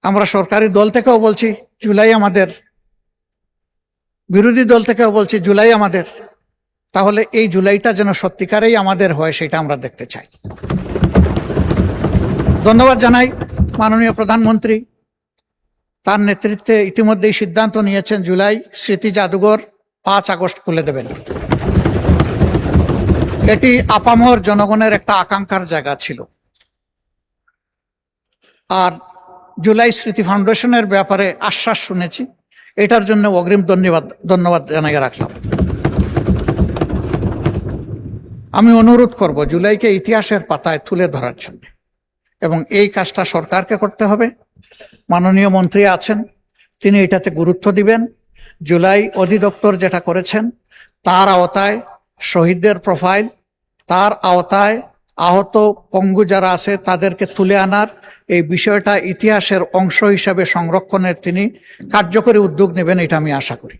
আমরা সরকারি দল থেকেও বলছি জুলাই আমাদের, বিরোধী দল থেকেও বলছি জুলাই আমাদের। তাহলে এই জুলাইটা যেন সত্যিকারেই আমাদের হয় সেটা আমরা দেখতে চাই। ধন্যবাদ জানাই মাননীয় প্রধানমন্ত্রী, তার নেতৃত্বে ইতিমধ্যেই সিদ্ধান্ত নিয়েছেন জুলাই স্মৃতি জাদুঘর 5 আগস্ট খুলে দেবেন। এটি আপামর জনগণের একটা আকাঙ্ক্ষার জায়গা ছিল। আর জুলাই স্মৃতি ফাউন্ডেশনের ব্যাপারে আশ্বাস শুনেছি, এটার জন্য অগ্রিম ধন্যবাদ জানাই রাখলাম। আমি অনুরোধ করব জুলাইকে ইতিহাসের পাতায় তুলে ধরার জন্য, এবং এই কাজটা সরকারকে করতে হবে। মাননীয় মন্ত্রী আছেন, তিনি এটাতে গুরুত্ব দিবেন। জুলাই অধিদপ্তর যেটা করেছেন তার আওতায় শহীদদের প্রোফাইল, তার আওতায় আহত পঙ্গু যারা আছে তাদেরকে তুলে আনার এই বিষয়টা ইতিহাসের অংশ হিসাবে সংরক্ষণের তিনি কার্যকরী উদ্যোগ নেবেন, এটা আমি আশা করি।